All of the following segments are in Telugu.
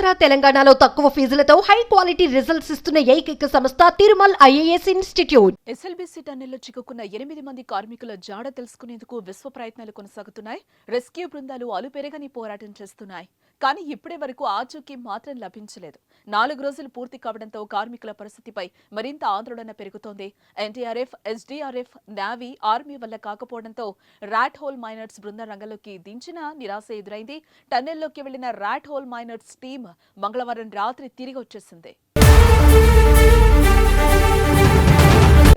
ఆంధ్ర తెలంగాణలో తక్కువ ఫీజులతో హై క్వాలిటీ రిజల్ట్స్ ఇస్తున్న ఏకైక సంస్థ తిరుమల్ ఐఏఎస్ ఇన్స్టిట్యూట్. SLBC టన్నెల్లో చిక్కుకున్న 8 మంది కార్మికుల జాడ తెలుసుకునేందుకు విశ్వ ప్రయత్నాలు కొనసాగుతున్నాయి. రెస్క్యూ బృందాలు అలుపెరగని పోరాటం చేస్తున్నాయి. కానీ ఇప్పటి వరకు ఆచూకీ మాత్రం లభించలేదు. 4 రోజులు పూర్తి కావడంతో కార్మికుల పరిస్థితిపై మరింత ఆందోళన పెరుగుతోంది. ఎన్డీఆర్ఎఫ్, SDRF, నేవీ, ఆర్మీ వల్ల కాకపోవడంతో రాట్ హోల్ మైనర్స్ బృందం రంగంలోకి దించిన నిరాశ ఎదురైంది. టన్నెల్లోకి వెళ్లిన రాట్ హోల్ మైనర్స్ టీమ్ మంగళవారం రాత్రి తిరిగి వచ్చేసింది.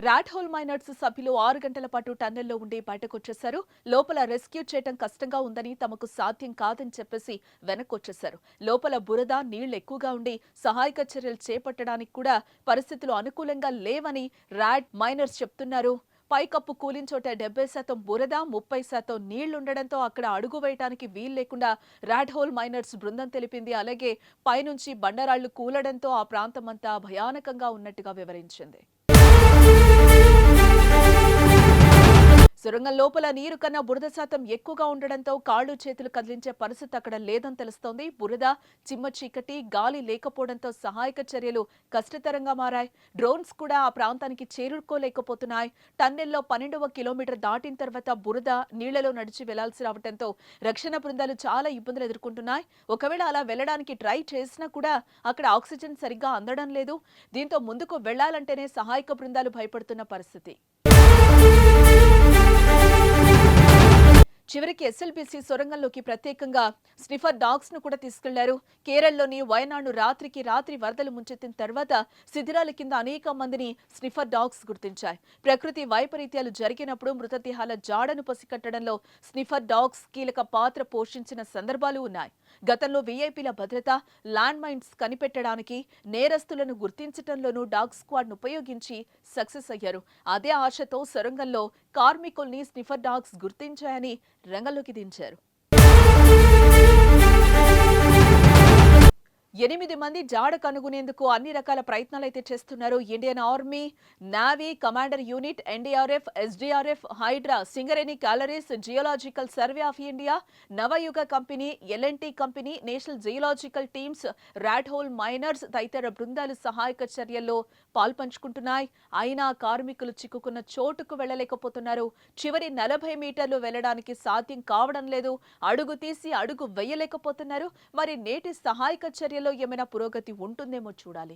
రాట్ హోల్ మైనర్స్ సభ్యులు 6 గంటల పాటు టన్నెల్లో ఉండి బయటకొచ్చేశారు. లోపల రెస్క్యూ చేయడం కష్టంగా ఉందని, తమకు సాధ్యం కాదని చెప్పేసి వెనక్కొచ్చేశారు. లోపల బురద, నీళ్లు ఎక్కువగా ఉండి సహాయక చర్యలు చేపట్టడానికి కూడా పరిస్థితులు అనుకూలంగా లేవని రాట్ మైనర్స్ చెప్తున్నారు. పైకప్పు కూలిన చోట 70% బురద, 30% నీళ్లుండడంతో అక్కడ అడుగు వేయడానికి వీలు లేకుండా రాట్ హోల్ మైనర్స్ బృందం తెలిపింది. అలాగే పైనుంచి బండరాళ్లు కూలడంతో ఆ ప్రాంతమంతా భయానకంగా ఉన్నట్టుగా వివరించింది. సొరంగం లోపల నీరు కన్నా బురద శాతం ఎక్కువగా ఉండడంతో కాళ్లు చేతులు కదిలించే పరిస్థితి అక్కడ లేదని తెలుస్తోంది. బురద, చిమ్మ చీకటి, గాలి లేకపోవడంతో సహాయక చర్యలు కష్టతరంగా మారాయి. డ్రోన్స్ కూడా ఆ ప్రాంతానికి చేరుకోలేకపోతున్నాయి. టన్నెల్లో 12వ కిలోమీటర్ దాటిన తర్వాత బురద, నీళ్లలో నడిచి వెళ్లాల్సి రావడంతో రక్షణ బృందాలు చాలా ఇబ్బందులు ఎదుర్కొంటున్నాయి. ఒకవేళ అలా వెళ్లడానికి ట్రై చేసినా కూడా అక్కడ ఆక్సిజన్ సరిగ్గా అందడం లేదు. దీంతో ముందుకు వెళ్లాలంటేనే సహాయక బృందాలు భయపడుతున్న పరిస్థితి. చివరికి SLBC సొరంగంలోకి ప్రత్యేకంగా స్నిఫర్ డాగ్స్ ను కూడా తీసుకెళ్లారు. కేరళలోని వయనాడు రాత్రికి రాత్రి వరదలు ముంచెత్తిన తర్వాత శిథిరాల కింద అనేక మందిని స్నిఫర్ డాగ్స్ గుర్తించాయి. ప్రకృతి వైపరీత్యాలు జరిగినప్పుడు మృతదేహాల జాడను పసికట్టడంలో స్నిఫర్ డాగ్స్ కీలక పాత్ర పోషించిన సందర్భాలు ఉన్నాయి. గతంలో వీఐపీల భద్రత, ల్యాండ్ మైన్స్ కనిపెట్టడానికి, నేరస్తులను గుర్తించడంలోనూ డాగ్ స్క్వాడ్ ను ఉపయోగించి సక్సెస్ అయ్యారు. అదే ఆశతో సొరంగంలో కార్మికుల్ని స్నిఫర్ డాగ్స్ గుర్తించాయని రంగంలోకి దించారు. 8 మంది జాడ కనుగొనేందుకు అన్ని రకాల ప్రయత్నాలైతే చేస్తున్నారు. Indian army, navy, commander unit, NDRF, SDRF, Hydraa, Singareni collieries, geological survey of India, Navayuga company, LNT company, national geological teams, rat hole miners తదితర బృందాలు సహాయక చర్యల్లో పాల్పంచుకుంటున్నాయి. అయినా కార్మికులు చిక్కుకున్న చోటుకు వెళ్లలేకపోతున్నారు. చివరి 40 మీటర్లు వెళ్లడానికి సాధ్యం కావడం లేదు. అడుగు తీసి అడుగు వేయలేకపోతున్నారు. మరి నేటి సహాయక చర్యలు ఏమైనా పురోగతి ఉంటుందేమో చూడాలి.